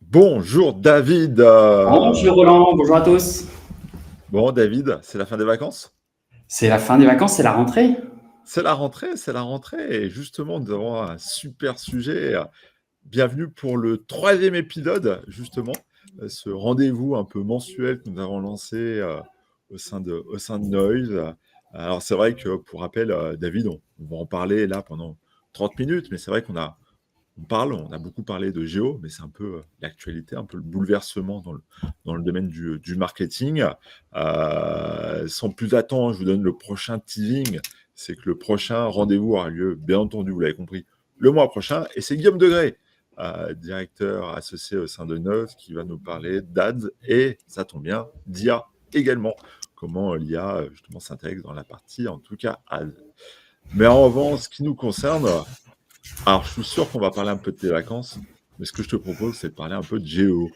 Bonjour David. Bonjour Roland, bonjour à tous. Bon David, c'est la fin des vacances? C'est la fin des vacances, c'est la rentrée. C'est la rentrée et justement nous avons un super sujet. Bienvenue pour le troisième épisode justement, ce rendez-vous un peu mensuel que nous avons lancé au sein de Noise. Alors c'est vrai que pour rappel, David, on va en parler là pendant 30 minutes, mais c'est vrai on a beaucoup parlé de géo, mais c'est un peu l'actualité, un peu le bouleversement dans le domaine du marketing. Sans plus attendre, je vous donne le prochain teasing. C'est que le prochain rendez-vous aura lieu, bien entendu, vous l'avez compris, le mois prochain. Et c'est Guillaume Degré, directeur associé au sein de Neuve, qui va nous parler d'ADS et, ça tombe bien, d'IA également. Comment l'IA, justement, s'intègre dans la partie, en tout cas, ADS. Mais en revanche, ce qui nous concerne, alors, je suis sûr qu'on va parler un peu de tes vacances, mais ce que je te propose, c'est de parler un peu de géo.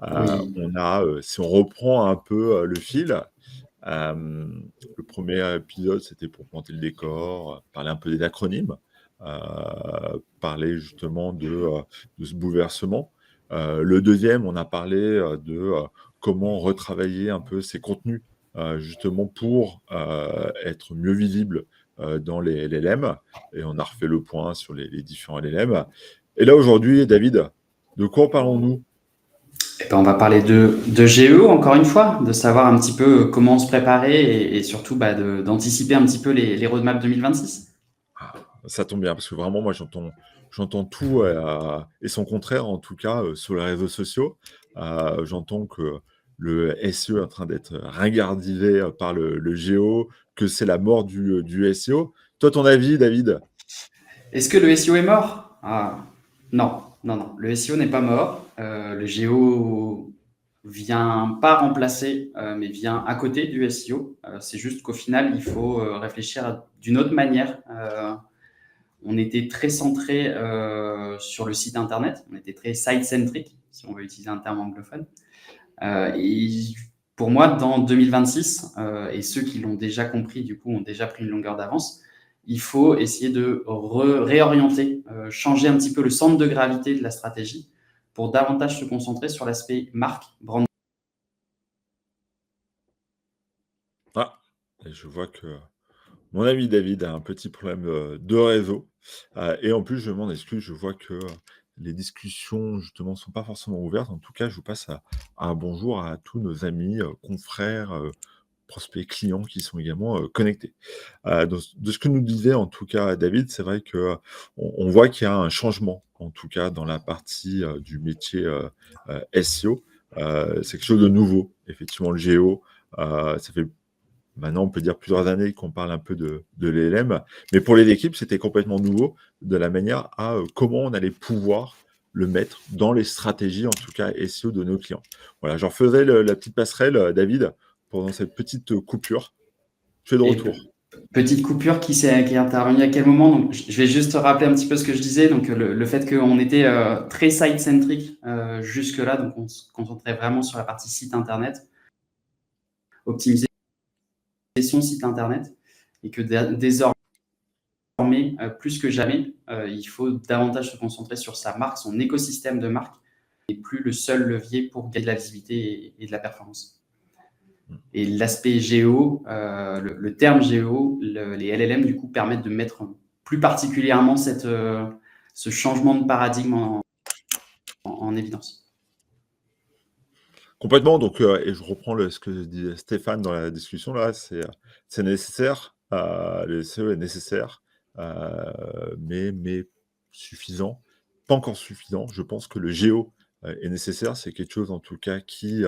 Oui, Si on reprend un peu le fil, le premier épisode, c'était pour planter le décor, parler un peu des acronymes, parler justement de ce bouleversement. Le deuxième, on a parlé de comment retravailler un peu ces contenus, justement pour être mieux visible dans les LLM. Et on a refait le point sur les différents LLM. Et là, aujourd'hui, David, de quoi parlons-nous? eh ben, on va parler de GE encore une fois, de savoir un petit peu comment se préparer et surtout d'anticiper un petit peu les roadmaps 2026. Ah, ça tombe bien, parce que vraiment, moi, j'entends tout et son contraire, en tout cas, sur les réseaux sociaux. J'entends que le SEO est en train d'être ringardisé par le géo, que c'est la mort du SEO. Toi, ton avis, David? Est-ce que le SEO est mort? Non, non, non. Le SEO n'est pas mort. Le GEO vient pas remplacer, mais vient à côté du SEO. C'est juste qu'au final, il faut réfléchir d'une autre manière. On était très centré sur le site internet, on était très site-centric, si on veut utiliser un terme anglophone. Et pour moi, dans 2026, et ceux qui l'ont déjà compris, du coup, ont déjà pris une longueur d'avance, il faut essayer de réorienter, changer un petit peu le centre de gravité de la stratégie pour davantage se concentrer sur l'aspect marque, brand. Ah, et je vois que mon ami David a un petit problème de réseau. Et en plus, je m'en excuse, je vois que les discussions, justement, ne sont pas forcément ouvertes. En tout cas, je vous passe à un bonjour à tous nos amis, confrères, prospects, clients qui sont également connectés. De ce que nous disait en tout cas David, c'est vrai que on voit qu'il y a un changement, en tout cas dans la partie du métier SEO. C'est quelque chose de nouveau, effectivement, le géo. Ça fait maintenant, on peut dire plusieurs années qu'on parle un peu de l'ELM, mais pour les équipes, c'était complètement nouveau de la manière à comment on allait pouvoir le mettre dans les stratégies, en tout cas SEO de nos clients. Voilà, j'en faisais la petite passerelle, David, pendant cette petite coupure. Je suis de Et retour. petite coupure qui est intervenue à quel moment? Donc, je vais juste rappeler un petit peu ce que je disais. Donc, le fait qu'on était très site-centric jusque-là, donc on se concentrait vraiment sur la partie site internet, optimiser son site internet, et que désormais, plus que jamais, il faut davantage se concentrer sur sa marque, son écosystème de marque, et plus le seul levier pour gagner de la visibilité et de la performance. Et l'aspect géo, le terme géo, les LLM, du coup, permettent de mettre plus particulièrement ce changement de paradigme en évidence. Complètement, donc, et je reprends ce que disait Stéphane dans la discussion là, c'est nécessaire, le SEO est nécessaire, mais suffisant, pas encore suffisant. Je pense que le géo est nécessaire, c'est quelque chose en tout cas qui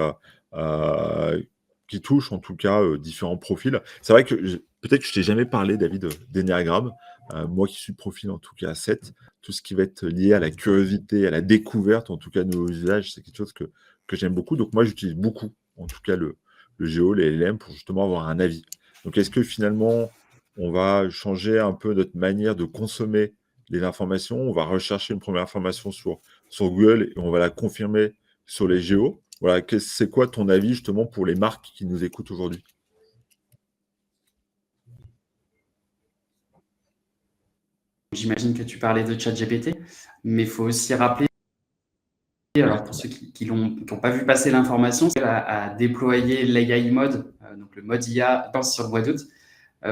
touche en tout cas différents profils. C'est vrai que peut-être que je t'ai jamais parlé, David, d'énéagramme. Moi qui suis profil en tout cas 7, tout ce qui va être lié à la curiosité, à la découverte, en tout cas de nouveaux usages, c'est quelque chose que j'aime beaucoup. Donc moi, j'utilise beaucoup, en tout cas, le Géo, les LLM, pour justement avoir un avis. Donc est-ce que finalement, on va changer un peu notre manière de consommer les informations? On va rechercher une première information sur Google et on va la confirmer sur les Géos. Voilà, c'est quoi ton avis justement pour les marques qui nous écoutent aujourd'hui? J'imagine que tu parlais de ChatGPT, mais il faut aussi rappeler Alors pour ceux qui n'ont pas vu passer l'information, c'est à déployer l'AI mode, donc le mode IA sur le mois d'août.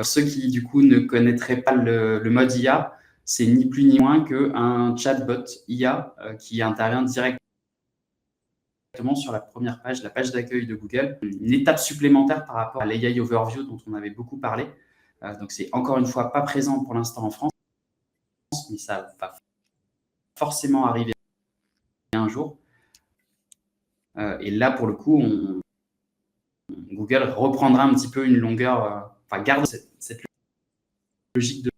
Ceux qui du coup ne connaîtraient pas le mode IA, c'est ni plus ni moins qu'un chatbot IA qui intervient directement sur la première page, la page d'accueil de Google. Une étape supplémentaire par rapport à l'AI Overview dont on avait beaucoup parlé. Donc c'est encore une fois pas présent pour l'instant en France, mais ça va forcément arriver un jour. Et là, pour le coup, Google reprendra un petit peu une longueur, garde cette logique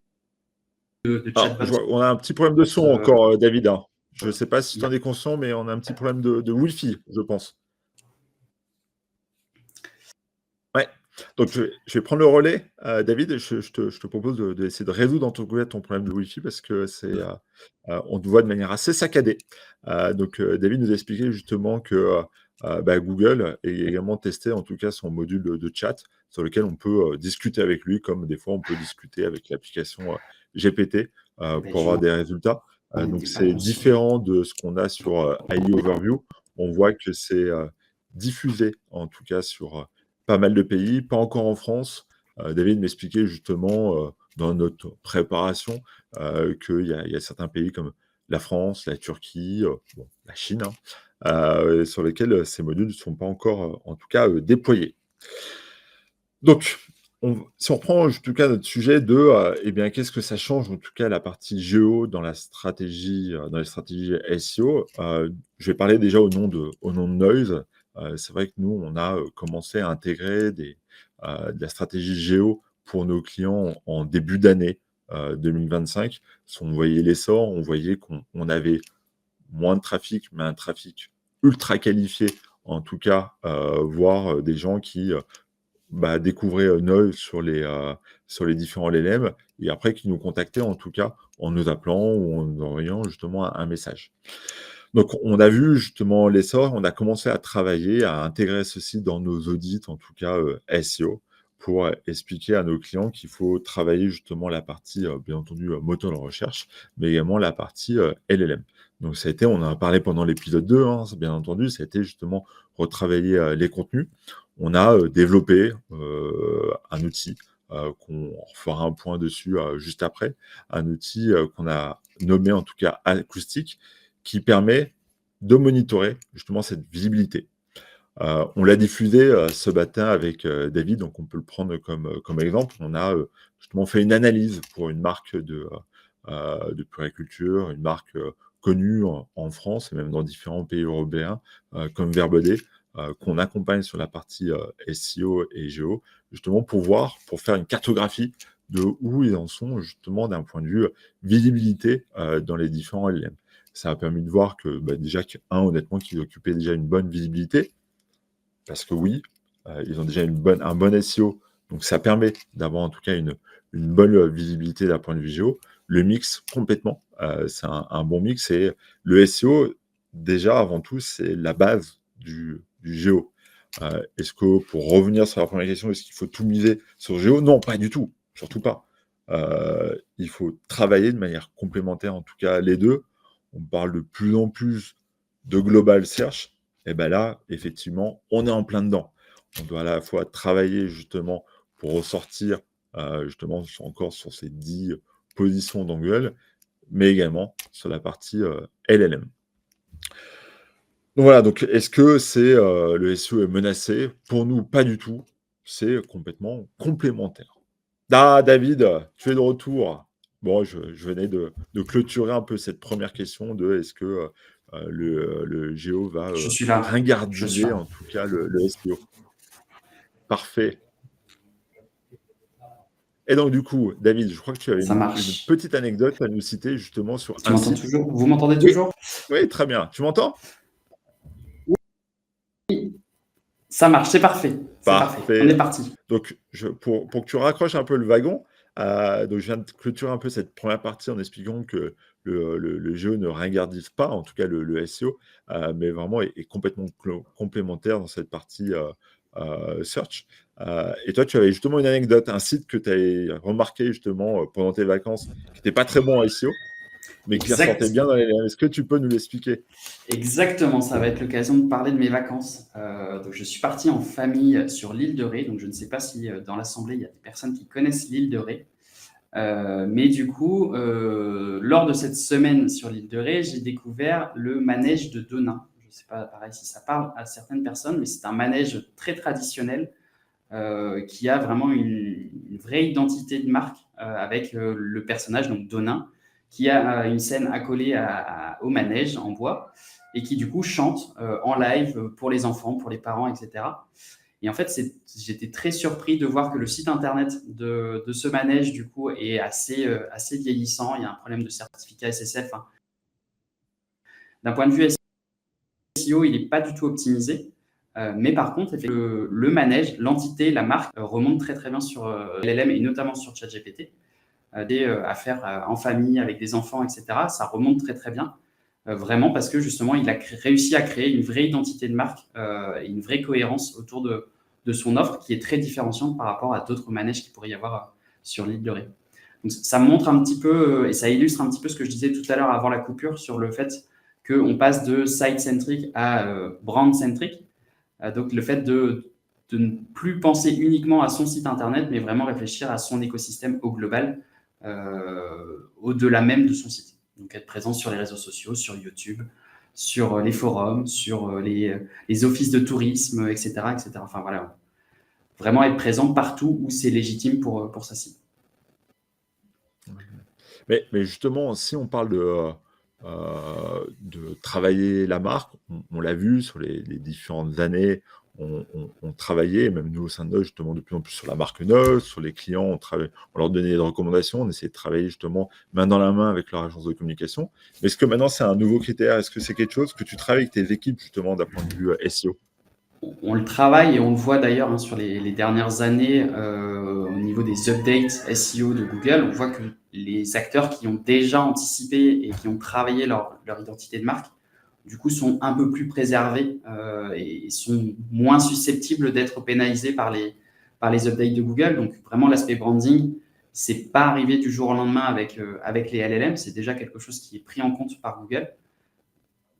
de chatbot. On a un petit problème de son encore, David. Hein. Je ne sais pas si tu en es conscient, mais on a un petit problème de Wi-Fi, je pense. Ouais. Donc, je vais prendre le relais, David. Je te propose d'essayer de résoudre en ton problème de Wi-Fi parce que on te voit de manière assez saccadée. Donc, David nous a expliqué justement que Google a également testé en tout cas son module de chat sur lequel on peut discuter avec lui, comme des fois on peut discuter avec l'application GPT pour avoir des résultats. Donc, c'est différent de ce qu'on a sur AI Overview. On voit que c'est diffusé en tout cas sur pas mal de pays, pas encore en France. David m'expliquait justement dans notre préparation qu'il y a certains pays comme la France, la Turquie, la Chine, sur lesquels ces modules ne sont pas encore, en tout cas, déployés. Donc, si on reprend en tout cas notre sujet de qu'est-ce que ça change en tout cas la partie géo dans la stratégie, dans les stratégies SEO, je vais parler déjà au nom de Noise. C'est vrai que nous, on a commencé à intégrer de la stratégie géo pour nos clients en début d'année 2025. Si on voyait l'essor, on voyait qu'on avait moins de trafic, mais un trafic ultra qualifié, en tout cas, voire des gens qui découvraient Noise sur les différents LLM et après qui nous contactaient en tout cas en nous appelant ou en nous envoyant justement un message. Donc, on a vu justement l'essor, on a commencé à travailler, à intégrer ceci dans nos audits, en tout cas SEO, pour expliquer à nos clients qu'il faut travailler justement la partie, bien entendu, moteur de recherche, mais également la partie LLM. Donc, ça a été, on en a parlé pendant l'épisode 2, bien entendu, ça a été justement retravailler les contenus. On a développé un outil qu'on fera un point dessus juste après, un outil qu'on a nommé en tout cas acoustique, qui permet de monitorer justement cette visibilité. On l'a diffusé ce matin avec David, donc on peut le prendre comme exemple. On a justement fait une analyse pour une marque de puériculture, une marque connue en France et même dans différents pays européens, comme Verbaudet, qu'on accompagne sur la partie SEO et géo, justement pour faire une cartographie de où ils en sont justement d'un point de vue visibilité dans les différents LLM. Ça a permis de voir que déjà, honnêtement, qu'ils occupaient déjà une bonne visibilité, parce que oui, ils ont déjà un bon SEO, donc ça permet d'avoir en tout cas une bonne visibilité d'un point de vue géo. Le mix, complètement, c'est un bon mix, et le SEO, déjà, avant tout, c'est la base du géo. Est-ce que, pour revenir sur la première question, est-ce qu'il faut tout miser sur géo? Non, pas du tout, surtout pas. Il faut travailler de manière complémentaire, en tout cas les deux. On parle de plus en plus de global search, et là, effectivement, on est en plein dedans. On doit à la fois travailler justement pour ressortir justement encore sur ces 10 positions d'Angle, mais également sur la partie LLM. Donc voilà, donc est-ce que le SEO est menacé? Pour nous, pas du tout. C'est complètement complémentaire. Ah, David, tu es de retour. Bon, je venais de clôturer un peu cette première question de est-ce que le Géo va Je suis là. ringardiser en tout cas le SEO. Parfait. Et donc du coup, David, je crois que tu avais une petite anecdote à nous citer justement sur un site. Toujours Vous m'entendez toujours? Oui, très bien. Tu m'entends? Oui. Ça marche, c'est parfait. Parfait. On est parti. Donc, pour que tu raccroches un peu le wagon, donc je viens de clôturer un peu cette première partie en expliquant que le jeu ne ringardise pas, en tout cas le SEO, mais vraiment est complètement complémentaire dans cette partie search. Et toi, tu avais justement une anecdote, un site que tu avais remarqué justement pendant tes vacances, qui n'était pas très bon en SEO. mais qui ressortait Exact. bien dans les LLM. Est-ce que tu peux nous l'expliquer? Exactement, ça va être l'occasion de parler de mes vacances. Donc je suis parti en famille sur l'île de Ré. Donc je ne sais pas si dans l'assemblée il y a des personnes qui connaissent l'île de Ré. Mais du coup, lors de cette semaine sur l'île de Ré, j'ai découvert le manège de Denain. Je ne sais pas, pareil, si ça parle à certaines personnes, mais c'est un manège très traditionnel qui a vraiment une vraie identité de marque avec le personnage, donc Denain, qui a une scène accolée au manège en bois et qui du coup chante en live pour les enfants, pour les parents, etc. Et en fait, j'étais très surpris de voir que le site internet de ce manège, du coup, est assez vieillissant. Il y a un problème de certificat SSF, hein. D'un point de vue SEO, il n'est pas du tout optimisé. Mais par contre, le manège, l'entité, la marque remonte très très bien sur LLM et notamment sur ChatGPT. À faire en famille, avec des enfants, etc. Ça remonte très très bien. Vraiment parce que justement, il a réussi à créer une vraie identité de marque et une vraie cohérence autour de son offre qui est très différenciante par rapport à d'autres manèges qu'il pourrait y avoir sur l'île de Ré. Donc, ça montre un petit peu et ça illustre un petit peu ce que je disais tout à l'heure avant la coupure sur le fait qu'on passe de site-centric à brand-centric. Donc, le fait de ne plus penser uniquement à son site internet, mais vraiment réfléchir à son écosystème au global, au-delà même de son site. Donc, être présent sur les réseaux sociaux, sur YouTube, sur les forums, sur les offices de tourisme, etc., etc. Enfin, voilà. Vraiment être présent partout où c'est légitime pour sa cible. Mais justement, si on parle de travailler la marque, on l'a vu sur les différentes années, on travaillait, même nous au sein de Note, justement, de plus en plus sur la marque Note, sur les clients, on leur donnait des recommandations, on essayait de travailler justement main dans la main avec leur agence de communication. Mais est-ce que maintenant c'est un nouveau critère? Est-ce que c'est quelque chose que tu travailles avec tes équipes justement d'un point de vue SEO? On le travaille et on le voit d'ailleurs hein, sur les dernières années au niveau des updates SEO de Google. On voit que les acteurs qui ont déjà anticipé et qui ont travaillé leur identité de marque, du coup, sont un peu plus préservés et sont moins susceptibles d'être pénalisés par les updates de Google. Donc, vraiment, l'aspect branding, c'est pas arrivé du jour au lendemain avec les LLM. C'est déjà quelque chose qui est pris en compte par Google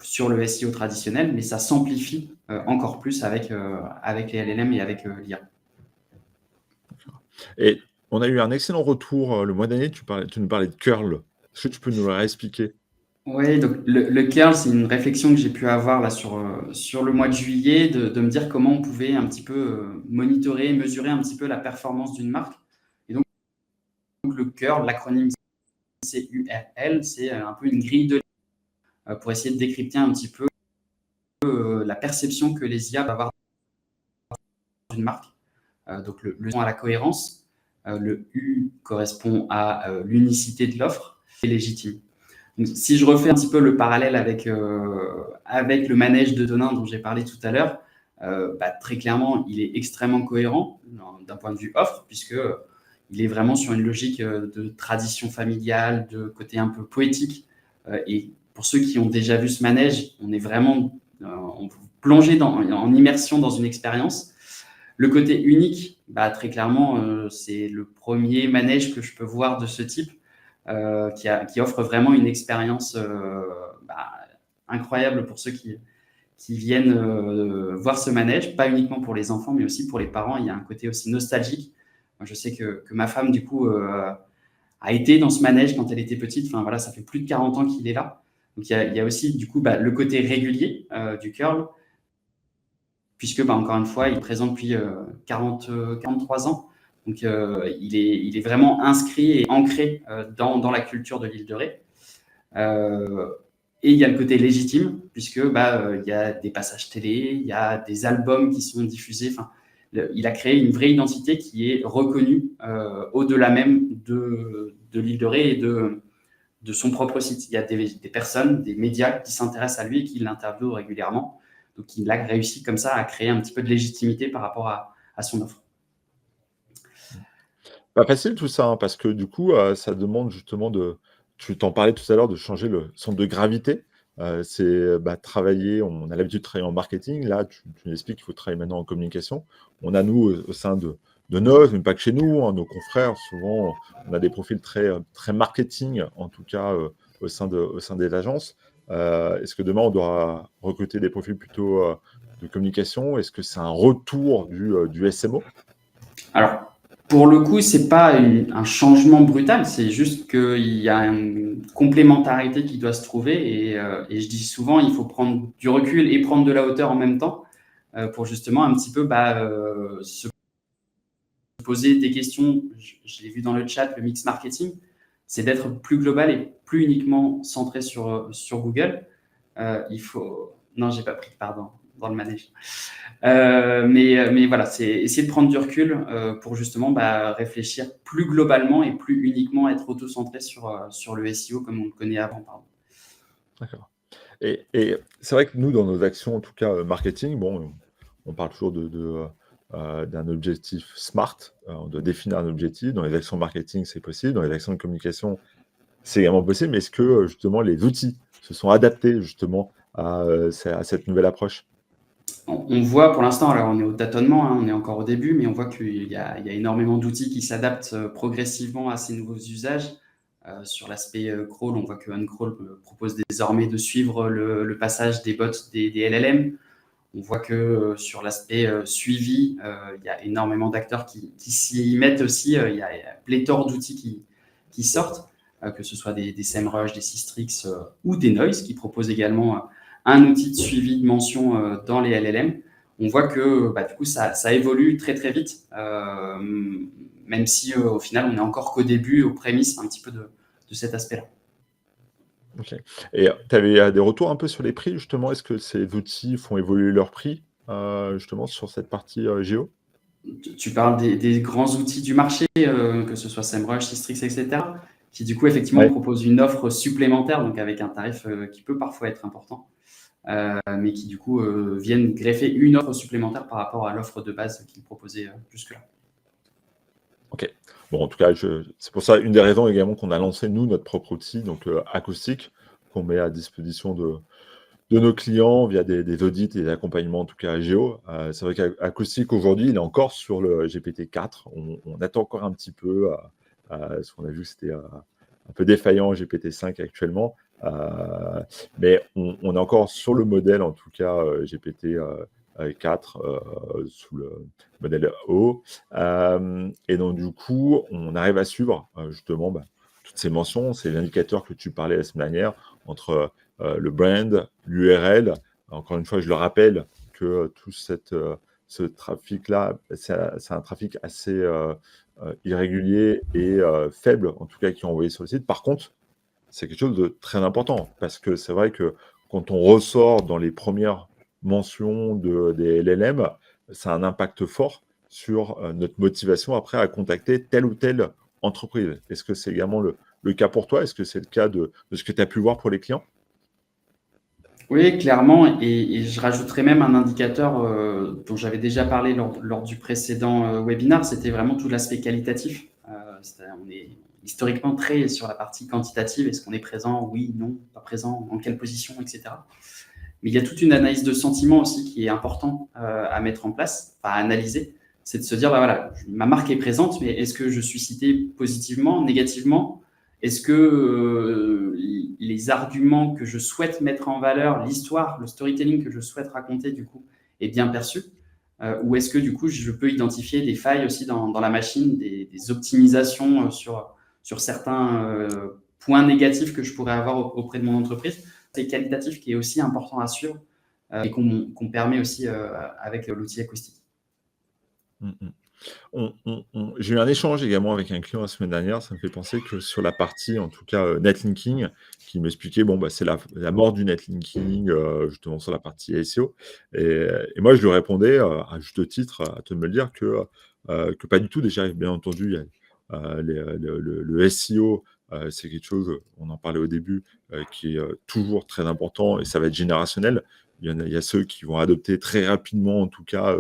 sur le SEO traditionnel, mais ça s'amplifie encore plus avec les LLM et avec l'IA. Et on a eu un excellent retour le mois dernier, tu nous parlais de curl. Est-ce que tu peux nous le réexpliquer? Oui, donc le curl, c'est une réflexion que j'ai pu avoir là sur le mois de juillet, de me dire comment on pouvait un petit peu monitorer, mesurer un petit peu la performance d'une marque. Et donc le curl, l'acronyme CURL, c'est un peu une grille de pour essayer de décrypter un petit peu la perception que les IA vont avoir d'une marque. Donc le son à la cohérence, le U correspond à l'unicité de l'offre et légitime. Donc, si je refais un petit peu le parallèle avec le manège de Denain dont j'ai parlé tout à l'heure, très clairement, il est extrêmement cohérent d'un point de vue offre, puisque il est vraiment sur une logique de tradition familiale, de côté un peu poétique. Et pour ceux qui ont déjà vu ce manège, on est vraiment plongé en immersion dans une expérience. Le côté unique, très clairement, c'est le premier manège que je peux voir de ce type qui offre vraiment une expérience incroyable pour ceux qui viennent voir ce manège, pas uniquement pour les enfants, mais aussi pour les parents. Il y a un côté aussi nostalgique. Moi, je sais que ma femme, du coup, a été dans ce manège quand elle était petite. Enfin, voilà, ça fait plus de 40 ans qu'il est là. Donc, il y a aussi, du coup, le côté régulier du curl, puisque, encore une fois, il est présent depuis 43 ans. Donc, il est vraiment inscrit et ancré dans la culture de l'île de Ré. Et il y a le côté légitime, puisque il y a des passages télé, il y a des albums qui sont diffusés. Enfin, il a créé une vraie identité qui est reconnue au-delà même de l'île de Ré et de son propre site. Il y a des personnes, des médias qui s'intéressent à lui et qui l'interviewent régulièrement. Donc, il a réussi comme ça à créer un petit peu de légitimité par rapport à son offre. Pas facile tout ça, hein, parce que du coup, ça demande justement tu t'en parlais tout à l'heure, de changer le centre de gravité. C'est travailler, on a l'habitude de travailler en marketing. Là, tu nous expliques qu'il faut travailler maintenant en communication. On a, nous, au sein de Note, mais pas que chez nous, hein, nos confrères, souvent, on a des profils très, très marketing, en tout cas, au sein des agences. Est-ce que demain, on doit recruter des profils plutôt de communication? Est-ce que c'est un retour du SMO? Alors, pour le coup, c'est pas un changement brutal, c'est juste qu'il y a une complémentarité qui doit se trouver. Et je dis souvent, il faut prendre du recul et prendre de la hauteur en même temps pour justement un petit peu se poser des questions. Je l'ai vu dans le chat, le mix marketing, c'est d'être plus global et plus uniquement centré sur Google. Il faut. Non, j'ai pas pris, pardon, dans le manège. Mais voilà, c'est essayer de prendre du recul pour justement réfléchir plus globalement et plus uniquement être auto-centré sur le SEO comme on le connaît avant. Pardon. D'accord. Et c'est vrai que nous, dans nos actions, en tout cas marketing, bon, on parle toujours d'un objectif SMART. On doit définir un objectif. Dans les actions marketing, c'est possible. Dans les actions de communication, c'est également possible. Mais est-ce que justement les outils se sont adaptés justement à cette nouvelle approche? On voit pour l'instant, alors on est au tâtonnement, hein, on est encore au début, mais on voit qu'il y a énormément d'outils qui s'adaptent progressivement à ces nouveaux usages. Sur l'aspect crawl, on voit que OnCrawl propose désormais de suivre le passage des bots des LLM. On voit que sur l'aspect suivi, il y a énormément d'acteurs qui s'y mettent aussi. Il y a pléthore d'outils qui sortent, que ce soit des SEMrush, des Systrix ou des Noise, qui proposent également un outil de suivi de mention dans les LLM. On voit que du coup, ça évolue très très vite, même si au final, on est encore qu'au début, aux prémices un petit peu de cet aspect-là. Ok. Et tu avais des retours un peu sur les prix, justement. Est-ce que ces outils font évoluer leur prix, justement, sur cette partie géo? Tu parles des grands outils du marché, que ce soit SEMrush, Systrix, etc., qui du coup effectivement Ouais. proposent une offre supplémentaire, donc avec un tarif qui peut parfois être important, mais qui du coup viennent greffer une offre supplémentaire par rapport à l'offre de base qu'ils proposaient jusque-là. Ok. Bon, en tout cas, c'est pour ça une des raisons également qu'on a lancé, nous, notre propre outil, donc Acoustic, qu'on met à disposition de nos clients via des audits et des accompagnements, en tout cas à Géo. C'est vrai qu'Acoustic, aujourd'hui, il est encore sur le GPT-4. On attend encore un petit peu, parce qu'on a vu que c'était un peu défaillant GPT-5 actuellement. Mais on est encore sur le modèle, en tout cas, GPT-4 sous le modèle O. Et donc, du coup, on arrive à suivre justement toutes ces mentions, ces indicateurs que tu parlais la semaine dernière entre le brand, l'URL. Encore une fois, je le rappelle que tout ce trafic-là, c'est un trafic assez irrégulier et faible, en tout cas, qui est envoyé sur le site. Par contre, c'est quelque chose de très important parce que c'est vrai que quand on ressort dans les premières mentions des LLM, ça a un impact fort sur notre motivation après à contacter telle ou telle entreprise. Est-ce que c'est également le cas pour toi? Est-ce que c'est le cas de ce que tu as pu voir pour les clients? Oui, clairement, et je rajouterais même un indicateur dont j'avais déjà parlé lors du précédent webinar, c'était vraiment tout l'aspect qualitatif. On est historiquement très sur la partie quantitative, est-ce qu'on est présent, oui, non, pas présent, en quelle position, etc. Mais il y a toute une analyse de sentiment aussi qui est important à mettre en place, à analyser. C'est de se dire, voilà, ma marque est présente, mais est-ce que je suis cité positivement, négativement? Est-ce que les arguments que je souhaite mettre en valeur, l'histoire, le storytelling que je souhaite raconter, du coup, est bien perçu? Ou est-ce que, du coup, je peux identifier des failles aussi dans la machine, des optimisations sur certains points négatifs que je pourrais avoir auprès de mon entreprise? C'est qualitatif qui est aussi important à suivre et qu'on permet aussi avec l'outil acoustique. Mm, mm. J'ai eu un échange également avec un client la semaine dernière. Ça me fait penser que sur la partie, en tout cas, netlinking, qui m'expliquait, bon, c'est la mort du netlinking, justement sur la partie SEO. Et moi, je lui répondais, à juste titre, à te me le dire, que pas du tout. Déjà, bien entendu, il y a, le SEO, c'est quelque chose, on en parlait au début, qui est toujours très important et ça va être générationnel. Il y a ceux qui vont adopter très rapidement, en tout cas,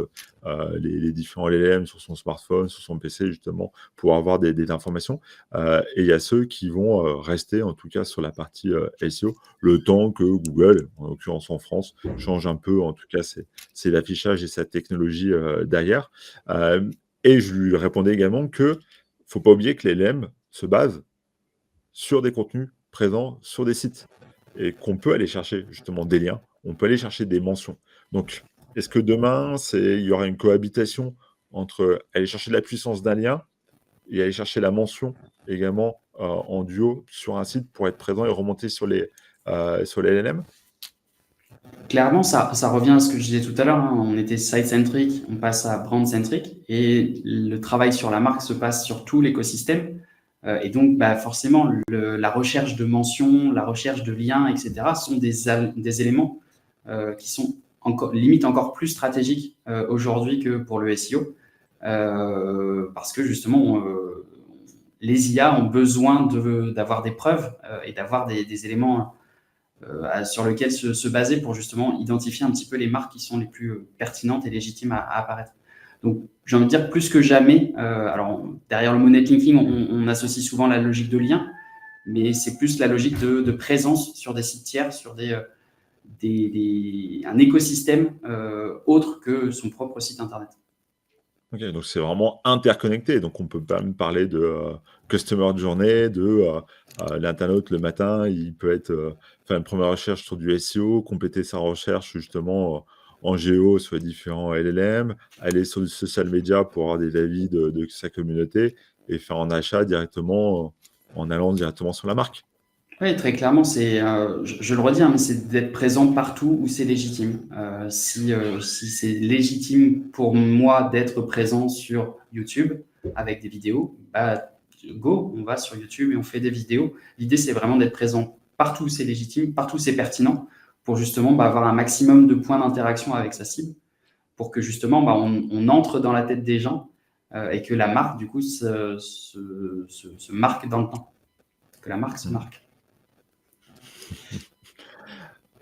les différents LLM sur son smartphone, sur son PC, justement, pour avoir des informations. Et il y a ceux qui vont rester, en tout cas, sur la partie SEO, le temps que Google, en l'occurrence en France, change un peu, en tout cas, c'est l'affichage et sa technologie derrière. Et je lui répondais également que faut pas oublier que les LLM se basent sur des contenus présent sur des sites et qu'on peut aller chercher justement des liens, on peut aller chercher des mentions. Donc, est-ce que demain, il y aura une cohabitation entre aller chercher la puissance d'un lien et aller chercher la mention également en duo sur un site pour être présent et remonter sur les LLM? Clairement, ça revient à ce que je disais tout à l'heure, hein. On était site-centric, on passe à brand-centric, et le travail sur la marque se passe sur tout l'écosystème. Et donc, forcément, la recherche de mentions, la recherche de liens, etc., sont des éléments qui sont limite encore plus stratégiques aujourd'hui que pour le SEO, parce que justement, les IA ont besoin d'avoir des preuves et d'avoir des éléments sur lesquels se baser pour justement identifier un petit peu les marques qui sont les plus pertinentes et légitimes à apparaître. Donc, j'ai envie de dire plus que jamais, alors derrière le mot netlinking, on associe souvent la logique de lien, mais c'est plus la logique de présence sur des sites tiers, sur un écosystème autre que son propre site internet. Ok, donc c'est vraiment interconnecté. Donc on peut pas me parler de customer journey, de l'internaute le matin, il peut faire une première recherche sur du SEO, compléter sa recherche justement en géo sur les différents LLM, aller sur du social media pour avoir des avis de sa communauté et faire un achat directement en allant directement sur la marque. Oui, très clairement, je le redis, hein, mais c'est d'être présent partout où c'est légitime. Si c'est légitime pour moi d'être présent sur YouTube avec des vidéos, go, on va sur YouTube et on fait des vidéos. L'idée, c'est vraiment d'être présent partout où c'est légitime, partout où c'est pertinent, pour justement avoir un maximum de points d'interaction avec sa cible, pour que justement on entre dans la tête des gens et que la marque, du coup, se marque dans le temps. Que la marque se marque.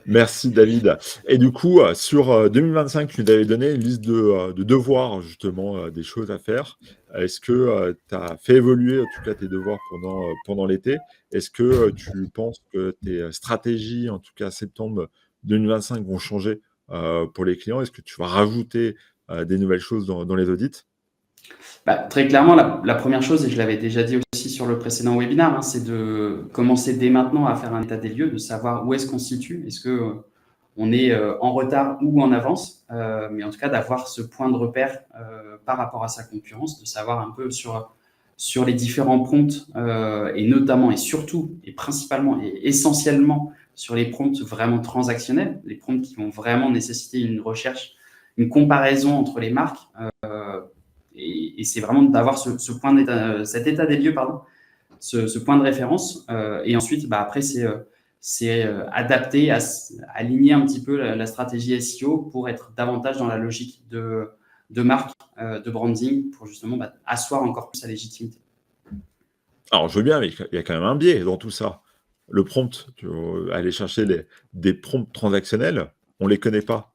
Merci David. Et du coup, sur 2025, tu nous avais donné une liste de devoirs, justement, des choses à faire. Est-ce que tu as fait évoluer en tout cas tes devoirs pendant l'été? Est-ce que tu penses que tes stratégies, en tout cas septembre 2025, vont changer pour les clients? Est-ce que tu vas rajouter des nouvelles choses dans les audits? Très clairement, la première chose, et je l'avais déjà dit aussi sur le précédent webinaire, hein, c'est de commencer dès maintenant à faire un état des lieux, de savoir où est-ce qu'on se situe. Est-ce qu'on est en retard ou en avance, mais en tout cas d'avoir ce point de repère par rapport à sa concurrence, de savoir un peu sur les différents prompts et notamment et surtout et principalement et essentiellement sur les prompts vraiment transactionnels, les prompts qui vont vraiment nécessiter une recherche, une comparaison entre les marques. Et c'est vraiment d'avoir cet état des lieux, ce point de référence. Et ensuite, après, c'est adapter, aligner un petit peu la stratégie SEO pour être davantage dans la logique de marque, de branding, pour justement asseoir encore plus sa légitimité. Alors, je veux bien, mais il y a quand même un biais dans tout ça. Le prompt, aller chercher des prompts transactionnels, on ne les connaît pas.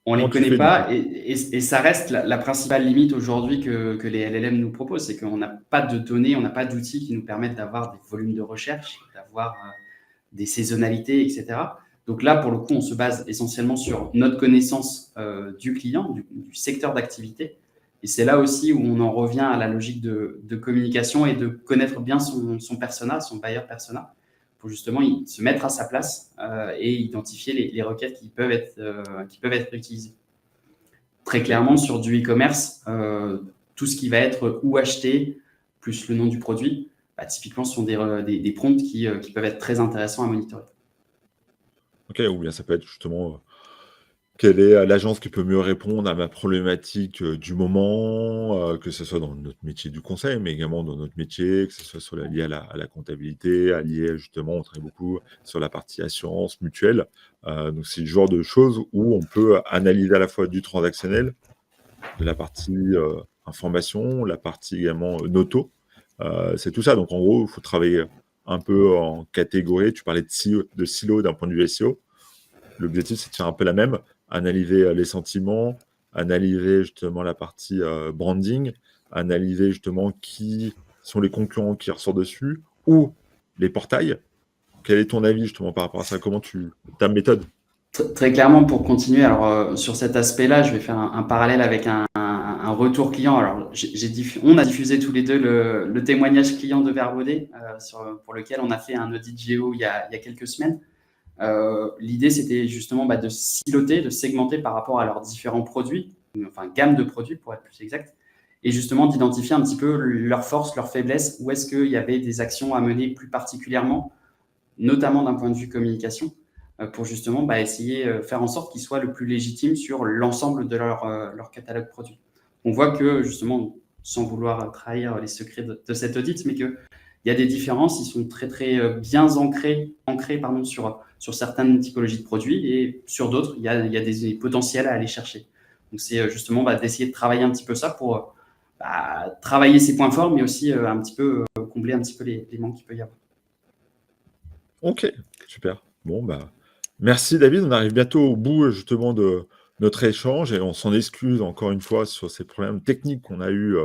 On ne les connaît pas et ça reste la principale limite aujourd'hui que les LLM nous proposent, c'est qu'on n'a pas de données, on n'a pas d'outils qui nous permettent d'avoir des volumes de recherche, d'avoir des saisonnalités, etc. Donc là, pour le coup, on se base essentiellement sur notre connaissance du client, du secteur d'activité. Et c'est là aussi où on en revient à la logique de communication et de connaître bien son persona, son buyer persona, pour justement se mettre à sa place et identifier les requêtes qui peuvent être utilisées. Très clairement, sur du e-commerce, tout ce qui va être où acheter, plus le nom du produit, typiquement, ce sont des prompts qui peuvent être très intéressants à monitorer. Ok, ou bien ça peut être justement quelle est l'agence qui peut mieux répondre à ma problématique du moment, que ce soit dans notre métier du conseil, mais également dans notre métier, que ce soit lié à la comptabilité, lié justement, on travaille beaucoup sur la partie assurance mutuelle. Donc c'est le genre de choses où on peut analyser à la fois du transactionnel, la partie information, la partie également noto. C'est tout ça. Donc en gros, il faut travailler un peu en catégorie. Tu parlais de silo d'un point de vue SEO. L'objectif, c'est de faire un peu la même, analyser les sentiments, analyser justement la partie branding, analyser justement qui sont les concurrents qui ressortent dessus, ou les portails. Quel est ton avis justement par rapport à ça? Comment ta méthode? Très clairement, pour continuer, alors sur cet aspect-là, je vais faire un parallèle avec un un retour client. Alors, on a diffusé tous les deux le témoignage client de Verbaudet, pour lequel on a fait un audit géo il y a quelques semaines. L'idée, c'était justement de siloter, de segmenter par rapport à leurs différents produits, enfin gamme de produits pour être plus exact, et justement d'identifier un petit peu leurs forces, leurs faiblesses, où est-ce qu'il y avait des actions à mener plus particulièrement, notamment d'un point de vue communication, pour justement essayer de faire en sorte qu'ils soient le plus légitimes sur l'ensemble de leur catalogue produit. On voit que justement, sans vouloir trahir les secrets de cet audit, mais qu'il y a des différences, ils sont très très bien ancrés sur certaines typologies de produits, et sur d'autres, il y a des potentiels à aller chercher. Donc c'est justement d'essayer de travailler un petit peu ça pour travailler ses points forts, mais aussi un petit peu combler un petit peu les manques qu'il peut y avoir. Ok, super. Bon, merci David. On arrive bientôt au bout justement de notre échange et on s'en excuse encore une fois sur ces problèmes techniques qu'on a eu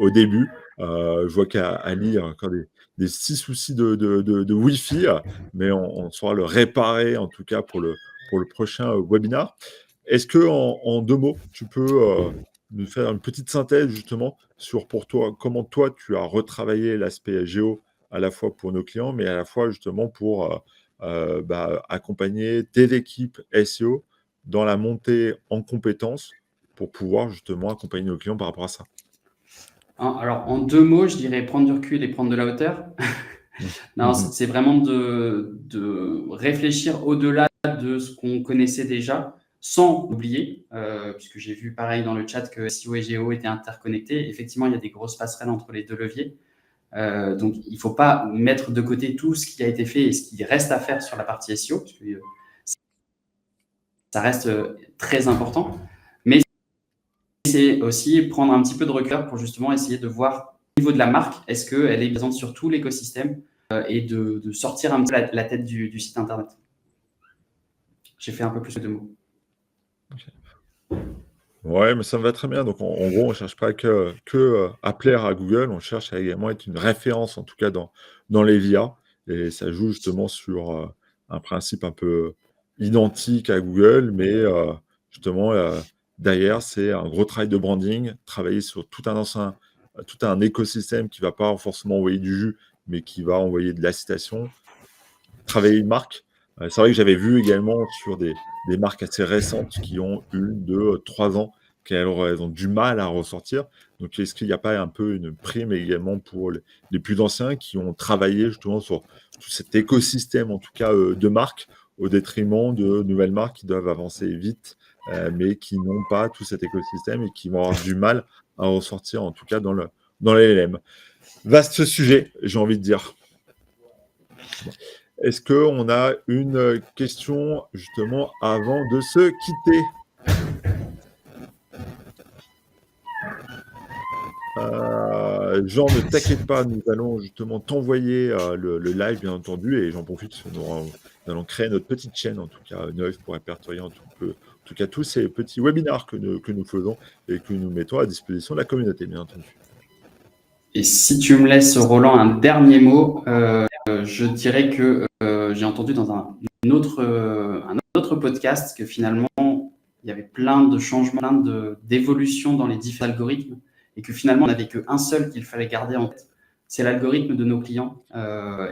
au début. Je vois qu'Ali il y a encore des petits soucis de Wi-Fi, mais on saura le réparer en tout cas pour le prochain webinaire. Est-ce que en 2 mots, tu peux nous faire une petite synthèse justement sur pour toi, comment toi tu as retravaillé l'aspect géo à la fois pour nos clients, mais à la fois justement pour accompagner tes équipes SEO dans la montée en compétences pour pouvoir justement accompagner nos clients par rapport à ça. Alors, en 2 mots, je dirais prendre du recul et prendre de la hauteur. Non, c'est vraiment de réfléchir au-delà de ce qu'on connaissait déjà, sans oublier, puisque j'ai vu pareil dans le chat que SEO et Géo étaient interconnectés. Effectivement, il y a des grosses passerelles entre les 2 leviers. Donc, il ne faut pas mettre de côté tout ce qui a été fait et ce qui reste à faire sur la partie SEO, parce que ça reste très important. Mais c'est aussi prendre un petit peu de recul pour justement essayer de voir au niveau de la marque, est-ce qu'elle est présente sur tout l'écosystème, et de sortir un petit peu la tête du site internet. J'ai fait un peu plus de 2 mots. Okay. Ouais, mais ça me va très bien. Donc, en gros, on ne cherche pas que à plaire à Google, on cherche à également être une référence, en tout cas dans les VIA. Et ça joue justement sur un principe un peu identique à Google, mais justement, derrière, c'est un gros travail de branding, travailler sur tout un écosystème qui ne va pas forcément envoyer du jus, mais qui va envoyer de la citation, travailler une marque. C'est vrai que j'avais vu également sur des marques assez récentes qui ont 1, 2, 3 ans, qu'elles ont du mal à ressortir. Donc, est-ce qu'il n'y a pas un peu une prime également pour les plus anciens qui ont travaillé justement sur tout cet écosystème, en tout cas de marques, au détriment de nouvelles marques qui doivent avancer vite, mais qui n'ont pas tout cet écosystème et qui vont avoir du mal à ressortir, en tout cas dans les LLM. Vaste sujet, j'ai envie de dire. Est-ce qu'on a une question justement avant de se quitter? Jean, ne t'inquiète pas, nous allons justement t'envoyer le live, bien entendu, et j'en profite, nous allons créer notre petite chaîne, en tout cas neuve, pour répertorier en tout cas tous ces petits webinaires que nous faisons et que nous mettons à disposition de la communauté, bien entendu. Et si tu me laisses, Roland, un dernier mot, je dirais que j'ai entendu dans un autre podcast que finalement, il y avait plein de changements, plein d'évolutions dans les différents algorithmes, et que finalement, on n'avait qu'un seul qu'il fallait garder en tête, c'est l'algorithme de nos clients.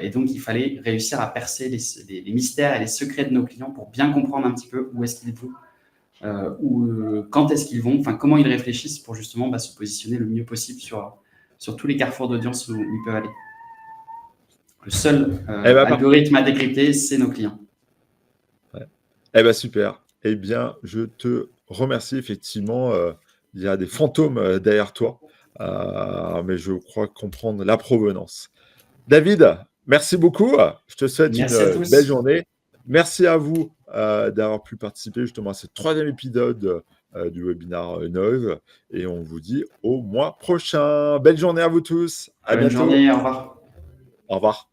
Et donc, il fallait réussir à percer les mystères et les secrets de nos clients pour bien comprendre un petit peu où est-ce qu'ils vont, quand est-ce qu'ils vont, enfin, comment ils réfléchissent pour justement se positionner le mieux possible sur tous les carrefours d'audience où ils peuvent aller. Le seul algorithme à décrypter, c'est nos clients. Ouais. Super. Eh bien, je te remercie. Effectivement, il y a des fantômes derrière toi, mais je crois comprendre la provenance. David, merci beaucoup. Je te souhaite une belle journée. Merci à vous d'avoir pu participer justement à ce 3e épisode du webinaire Neuve. Et on vous dit au mois prochain. Belle journée à vous tous. À bientôt. Bonne journée, au revoir. Au revoir.